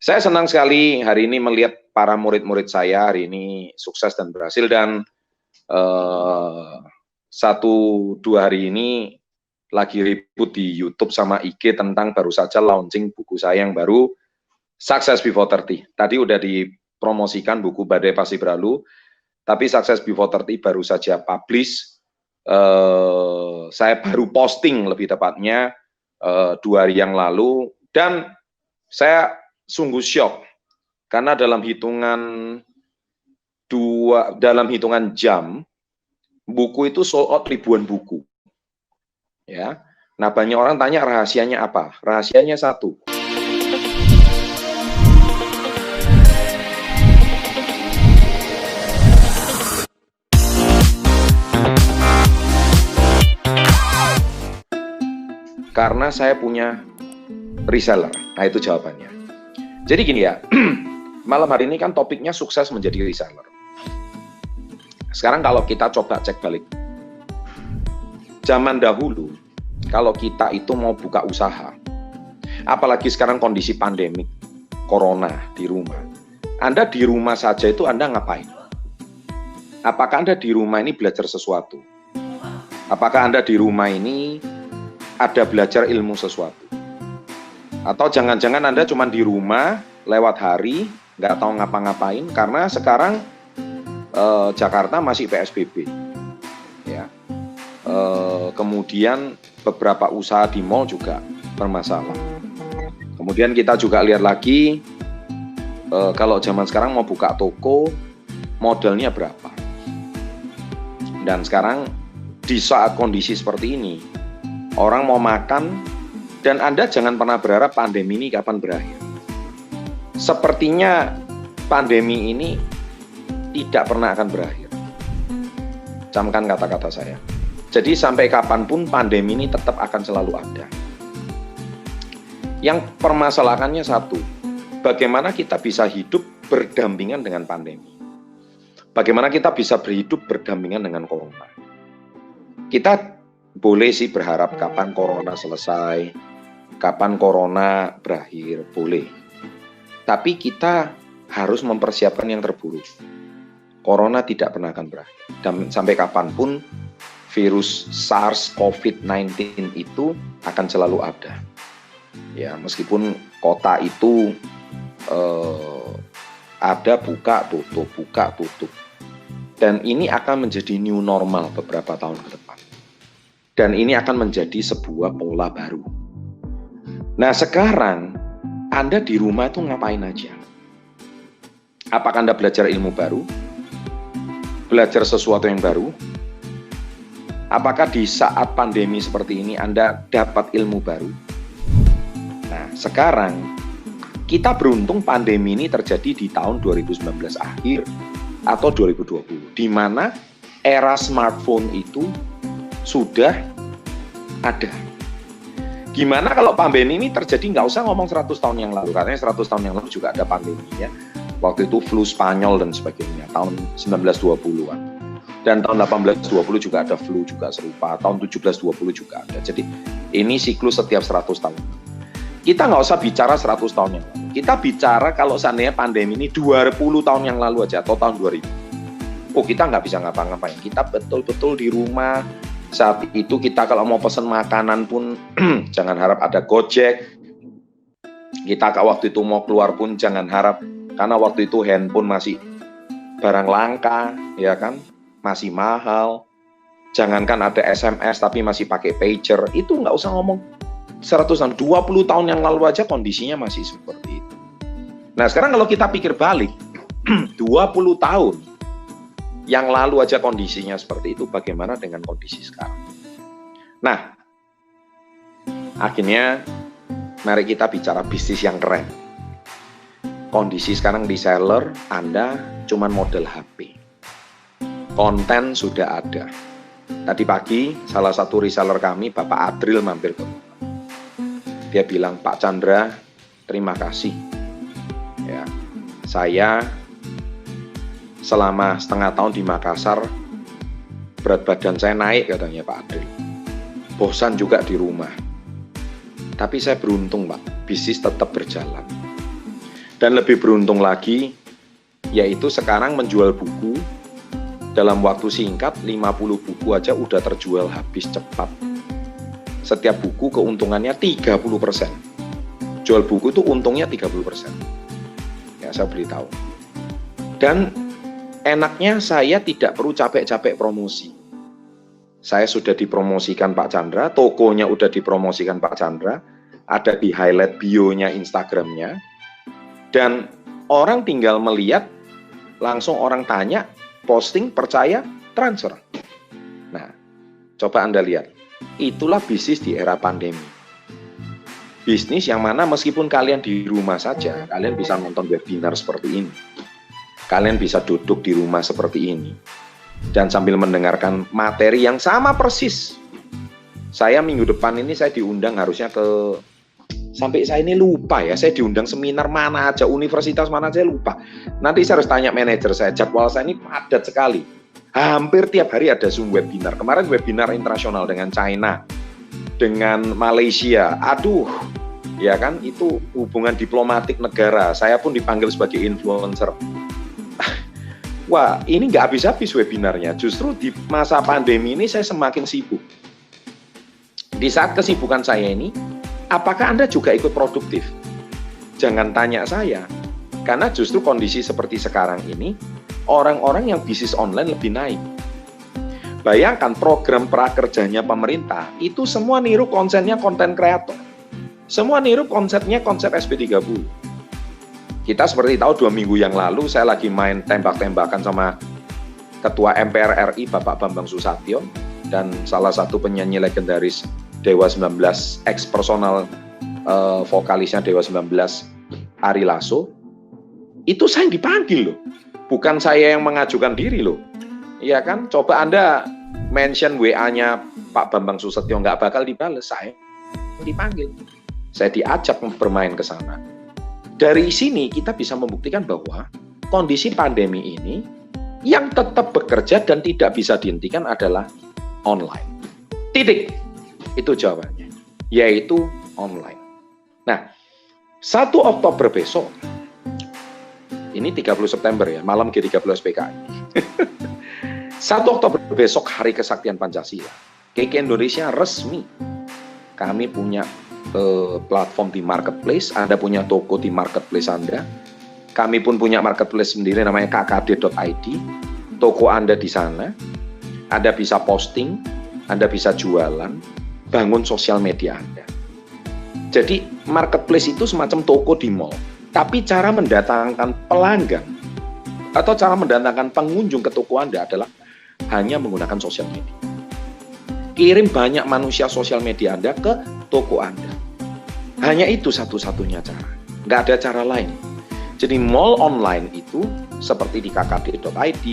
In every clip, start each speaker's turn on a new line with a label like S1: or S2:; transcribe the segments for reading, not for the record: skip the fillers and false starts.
S1: Saya senang sekali hari ini melihat para murid-murid saya hari ini sukses dan berhasil, dan 1-2 hari ini lagi ribut di YouTube sama IG tentang baru saja launching buku saya yang baru, Success Before 30. Tadi udah dipromosikan buku Badai Pasti Berlalu, tapi Success Before 30 baru saja publish. Saya baru posting lebih tepatnya 2 hari yang lalu, dan saya sungguh syok karena dalam hitungan jam buku itu sold out ribuan buku. Ya. Nah, banyak orang tanya rahasianya apa? Rahasianya satu. Karena saya punya reseller. Nah, itu jawabannya. Jadi gini ya, malam hari ini kan topiknya sukses menjadi reseller. Sekarang kalau kita coba cek balik, zaman dahulu kalau kita itu mau buka usaha, apalagi sekarang kondisi pandemik, corona di rumah, Anda di rumah saja itu Anda ngapain? Apakah Anda di rumah ini belajar sesuatu? Apakah Anda di rumah ini ada belajar ilmu sesuatu? Atau jangan-jangan Anda cuma di rumah lewat hari, nggak tahu ngapa-ngapain, karena sekarang Jakarta masih PSBB. Ya. Kemudian beberapa usaha di mall juga bermasalah. Kemudian kita juga lihat lagi, kalau zaman sekarang mau buka toko, modalnya berapa. Dan sekarang di saat kondisi seperti ini, orang mau makan, dan Anda jangan pernah berharap pandemi ini kapan berakhir. Sepertinya pandemi ini tidak pernah akan berakhir. Camkan kata-kata saya. Jadi sampai kapanpun pandemi ini tetap akan selalu ada. Yang permasalahannya satu, bagaimana kita bisa hidup berdampingan dengan pandemi. Bagaimana kita bisa berhidup berdampingan dengan corona. Kita boleh sih berharap kapan corona selesai, kapan corona berakhir, boleh. Tapi kita harus mempersiapkan yang terburuk. Corona tidak pernah akan berakhir. Dan sampai kapanpun virus SARS COVID-19 itu akan selalu ada. Ya, meskipun kota itu ada buka tutup. Dan ini akan menjadi new normal beberapa tahun ke depan. Dan ini akan menjadi sebuah pola baru. Nah, sekarang Anda di rumah itu ngapain aja? Apakah Anda belajar ilmu baru? Belajar sesuatu yang baru? Apakah di saat pandemi seperti ini Anda dapat ilmu baru? Nah, sekarang kita beruntung pandemi ini terjadi di tahun 2019 akhir atau 2020, di mana era smartphone itu sudah ada. Gimana kalau pandemi ini terjadi, nggak usah ngomong 100 tahun yang lalu, katanya 100 tahun yang lalu juga ada pandemi ya. Waktu itu flu Spanyol dan sebagainya, tahun 1920-an. Dan tahun 1820 juga ada flu juga serupa, tahun 1720 juga ada. Jadi ini siklus setiap 100 tahun. Kita nggak usah bicara 100 tahun yang lalu. Kita bicara kalau seandainya pandemi ini 20 tahun yang lalu aja, atau tahun 2000. Oh, kita nggak bisa ngapa-ngapain. Kita betul-betul di rumah. Saat itu kita kalau mau pesan makanan pun jangan harap ada Gojek. Kita kalau waktu itu mau keluar pun jangan harap, karena waktu itu handphone masih barang langka, ya kan, masih mahal. Jangankan ada SMS tapi masih pakai pager. Itu nggak usah ngomong 100 tahun, 20 tahun yang lalu aja kondisinya masih seperti itu. Nah, sekarang kalau kita pikir balik 20 tahun yang lalu aja kondisinya seperti itu, bagaimana dengan kondisi sekarang? Nah, akhirnya mari kita bicara bisnis yang keren. Kondisi sekarang reseller, Anda cuman model HP. Konten sudah ada. Tadi pagi, salah satu reseller kami, Bapak Adril, mampir ke rumah. Dia bilang, Pak Chandra, terima kasih. Ya, saya selama setengah tahun di Makassar, berat badan saya naik, katanya Pak Adril. Bosan juga di rumah. Tapi saya beruntung, Pak, bisnis tetap berjalan. Dan lebih beruntung lagi, yaitu sekarang menjual buku dalam waktu singkat, 50 buku aja udah terjual habis cepat. Setiap buku keuntungannya 30%. Jual buku itu untungnya 30%. Ya, saya beritahu. Dan enaknya saya tidak perlu capek-capek promosi. Saya sudah dipromosikan Pak Chandra, tokonya udah dipromosikan Pak Chandra, ada di highlight bio-nya Instagram-nya, dan orang tinggal melihat, langsung orang tanya, posting, percaya, transfer. Nah, coba Anda lihat, itulah bisnis di era pandemi. Bisnis yang mana meskipun kalian di rumah saja, kalian bisa nonton webinar seperti ini. Kalian bisa duduk di rumah seperti ini. Dan sambil mendengarkan materi yang sama persis. Saya minggu depan ini saya diundang harusnya ke... Sampai saya ini lupa ya, saya diundang seminar mana aja, universitas mana saya lupa. Nanti saya harus tanya manajer saya, jadwal saya ini padat sekali. Hampir tiap hari ada Zoom webinar. Kemarin webinar internasional dengan China, dengan Malaysia. Aduh, ya kan, itu hubungan diplomatik negara. Saya pun dipanggil sebagai influencer. Wah, ini nggak habis-habis webinarnya. Justru di masa pandemi ini saya semakin sibuk. Di saat kesibukan saya ini, apakah Anda juga ikut produktif? Jangan tanya saya, karena justru kondisi seperti sekarang ini, orang-orang yang bisnis online lebih naik. Bayangkan program prakerjanya pemerintah, itu semua niru konsepnya konten kreator. Semua niru konsepnya konsep SP30. Kita seperti tahu 2 minggu yang lalu, saya lagi main tembak-tembakan sama Ketua MPR RI, Bapak Bambang Susatyo, dan salah satu penyanyi legendaris Dewa 19, ex-personal vokalisnya Dewa 19, Ari Lasso, itu saya dipanggil loh. Bukan saya yang mengajukan diri loh. Iya kan? Coba Anda mention WA-nya Pak Bambang Susatyo, nggak bakal dibales, saya dipanggil. Saya diajak bermain ke sana. Dari sini kita bisa membuktikan bahwa kondisi pandemi ini yang tetap bekerja dan tidak bisa dihentikan adalah online. Titik. Itu jawabannya, yaitu online. Nah, 1 Oktober besok, ini 30 September ya, malam G30 SPKI. 1 Oktober besok, Hari Kesaktian Pancasila. KK Indonesia resmi. Kami punya platform di marketplace, Anda punya toko di marketplace Anda. Kami pun punya marketplace sendiri namanya kkd.id. Toko Anda di sana, Anda bisa posting, Anda bisa jualan, bangun sosial media Anda. Jadi marketplace itu semacam toko di mall, tapi cara mendatangkan pelanggan atau cara mendatangkan pengunjung ke toko Anda adalah hanya menggunakan sosial media. Kirim banyak manusia sosial media Anda ke toko Anda. Hanya itu satu-satunya cara, nggak ada cara lain. Jadi mall online itu seperti di kkd.id,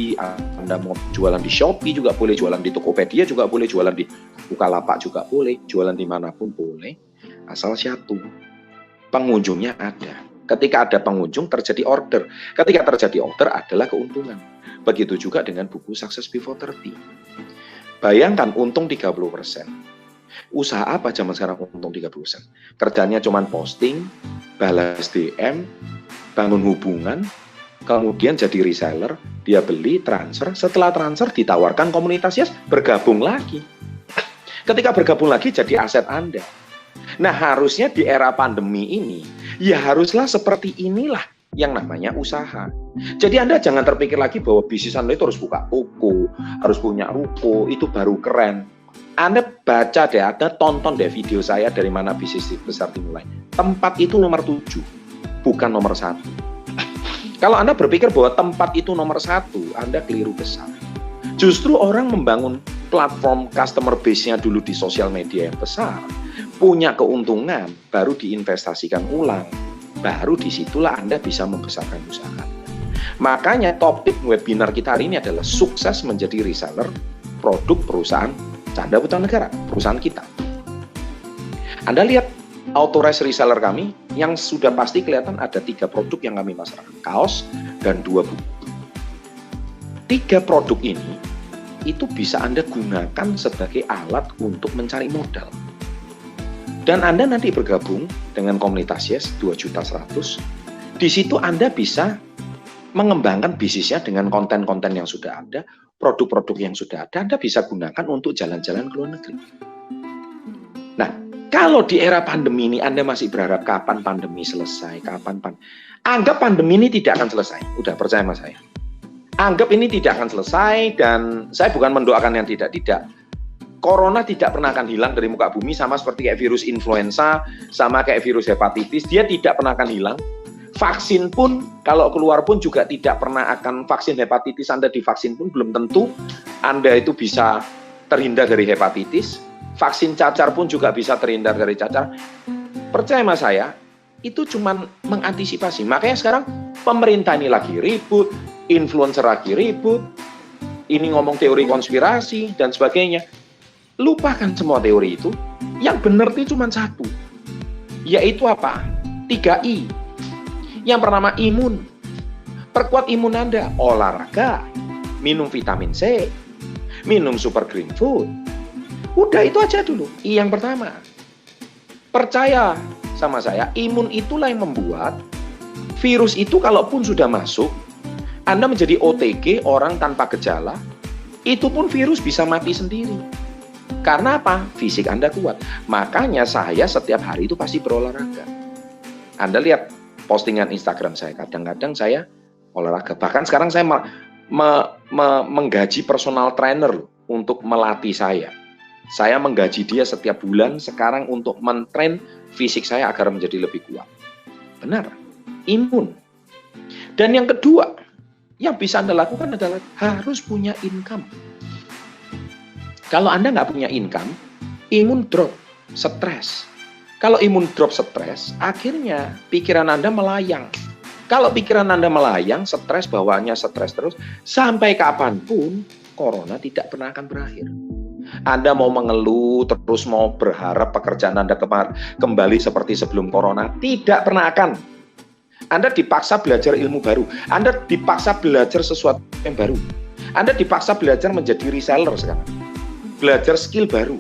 S1: Anda mau jualan di Shopee juga boleh, jualan di Tokopedia juga boleh, jualan di Bukalapak juga boleh, jualan dimanapun boleh, asal satu, pengunjungnya ada. Ketika ada pengunjung terjadi order, ketika terjadi order adalah keuntungan. Begitu juga dengan buku Success Before 30. Bayangkan untung 30%. Usaha apa zaman sekarang untung 30%? Kerjanya cuma posting, balas DM, bangun hubungan, kemudian jadi reseller, dia beli, transfer, setelah transfer ditawarkan komunitas, yes, bergabung lagi. Ketika bergabung lagi jadi aset Anda. Nah, harusnya di era pandemi ini, ya haruslah seperti inilah yang namanya usaha. Jadi Anda jangan terpikir lagi bahwa bisnis Anda itu harus buka toko, harus punya ruko, itu baru keren. Anda baca deh, Anda tonton deh video saya dari mana bisnis besar dimulai. Tempat itu nomor 7, bukan nomor 1. Kalau Anda berpikir bahwa tempat itu nomor 1, Anda keliru besar. Justru orang membangun platform customer base-nya dulu di sosial media yang besar, punya keuntungan, baru diinvestasikan ulang, baru disitulah Anda bisa membesarkan usaha. Makanya topik webinar kita hari ini adalah sukses menjadi reseller produk perusahaan Chandra Putra Negara, perusahaan kita. Anda lihat authorized reseller kami yang sudah pasti kelihatan ada 3 produk yang kami pasarkan, kaos dan 2 buku. 3 produk ini itu bisa Anda gunakan sebagai alat untuk mencari modal. Dan Anda nanti bergabung dengan komunitas Yes 2.100.000. Di situ Anda bisa mengembangkan bisnisnya dengan konten-konten yang sudah ada, produk-produk yang sudah ada, Anda bisa gunakan untuk jalan-jalan ke luar negeri. Nah, kalau di era pandemi ini Anda masih berharap kapan pandemi selesai, anggap pandemi ini tidak akan selesai. Udah, percaya sama saya. Anggap ini tidak akan selesai, dan saya bukan mendoakan yang tidak. Corona tidak pernah akan hilang dari muka bumi, sama seperti kayak virus influenza, sama kayak virus hepatitis, dia tidak pernah akan hilang. Vaksin pun, kalau keluar pun juga tidak pernah akan, vaksin hepatitis Anda divaksin pun belum tentu Anda itu bisa terhindar dari hepatitis. Vaksin cacar pun juga bisa terhindar dari cacar. Percaya sama saya, itu cuma mengantisipasi. Makanya sekarang pemerintah ini lagi ribut, influencer lagi ribut, ini ngomong teori konspirasi dan sebagainya. Lupakan semua teori itu. Yang benar itu cuma satu, yaitu apa? 3I. Yang pertama imun. Perkuat imun Anda, olahraga, minum vitamin C, minum super green food. Udah, itu aja dulu. I yang pertama. Percaya sama saya, imun itulah yang membuat virus itu kalaupun sudah masuk, Anda menjadi OTG, orang tanpa gejala, itu pun virus bisa mati sendiri. Karena apa? Fisik Anda kuat. Makanya saya setiap hari itu pasti berolahraga. Anda lihat postingan Instagram saya, kadang-kadang saya olahraga. Bahkan sekarang saya menggaji personal trainer untuk melatih saya. Saya menggaji dia setiap bulan sekarang untuk mentrain fisik saya agar menjadi lebih kuat. Benar, imun. Dan yang kedua, yang bisa Anda lakukan adalah harus punya income. Kalau Anda nggak punya income, imun drop, stres. Kalau imun drop, stres, akhirnya pikiran Anda melayang. Kalau pikiran Anda melayang, stres, bawaannya stres terus, sampai kapanpun, corona tidak pernah akan berakhir. Anda mau mengeluh, terus mau berharap pekerjaan Anda kembali seperti sebelum corona, tidak pernah akan. Anda dipaksa belajar ilmu baru, Anda dipaksa belajar sesuatu yang baru, Anda dipaksa belajar menjadi reseller sekarang, belajar skill baru.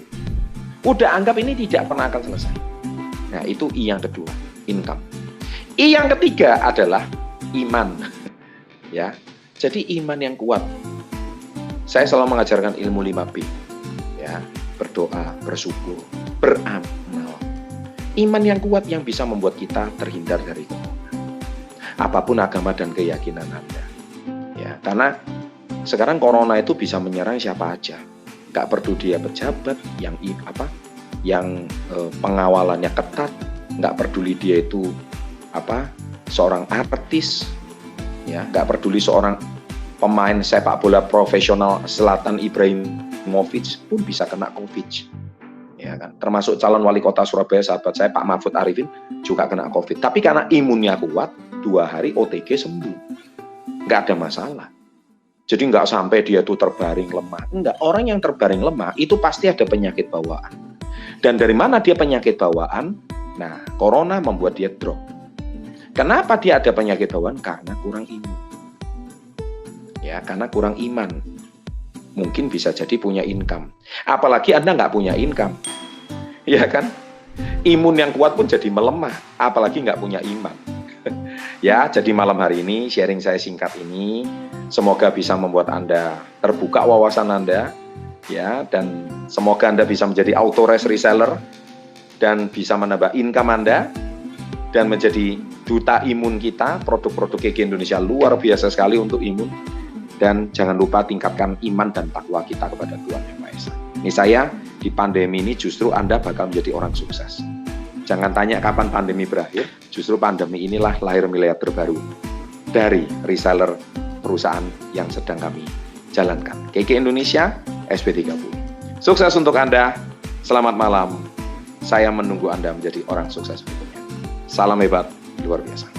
S1: Udah, anggap ini tidak pernah akan selesai. Nah, itu I yang kedua, income. I yang ketiga adalah iman. Ya, jadi iman yang kuat. Saya selalu mengajarkan ilmu 5B. Ya, berdoa, bersyukur, beramal. Iman yang kuat yang bisa membuat kita terhindar dari corona. Apapun agama dan keyakinan Anda. Ya, karena sekarang corona itu bisa menyerang siapa aja. Gak perlu dia pejabat yang pengawalannya ketat, nggak peduli dia itu seorang artis, ya, nggak peduli seorang pemain sepak bola profesional Zlatan Ibrahimovic pun bisa kena COVID, ya kan? Termasuk calon wali kota Surabaya sahabat saya Pak Mahfud Arifin juga kena COVID. Tapi karena imunnya kuat, 2 hari OTG sembuh, nggak ada masalah. Jadi nggak sampai dia tuh terbaring lemah. Enggak, orang yang terbaring lemah itu pasti ada penyakit bawaan. Dan dari mana dia penyakit bawaan? Nah, corona membuat dia drop. Kenapa dia ada penyakit bawaan? Karena kurang imun. Ya, karena kurang iman. Mungkin bisa jadi punya income. Apalagi Anda nggak punya income. Ya kan? Imun yang kuat pun jadi melemah. Apalagi nggak punya iman. Ya, jadi malam hari ini sharing saya singkat ini. Semoga bisa membuat Anda terbuka wawasan Anda. Ya, dan semoga Anda bisa menjadi authorized reseller dan bisa menambah income Anda dan menjadi duta imun kita. Produk-produk KG Indonesia luar biasa sekali untuk imun. Dan jangan lupa tingkatkan iman dan takwa kita kepada Tuhan Yang Maha Esa. Ini saya, di pandemi ini justru Anda bakal menjadi orang sukses. Jangan tanya kapan pandemi berakhir, justru pandemi inilah lahir miliarder baru dari reseller perusahaan yang sedang kami jalankan. KG Indonesia SP30. Sukses untuk Anda. Selamat malam. Saya menunggu Anda menjadi orang sukses berikutnya. Salam hebat, luar biasa.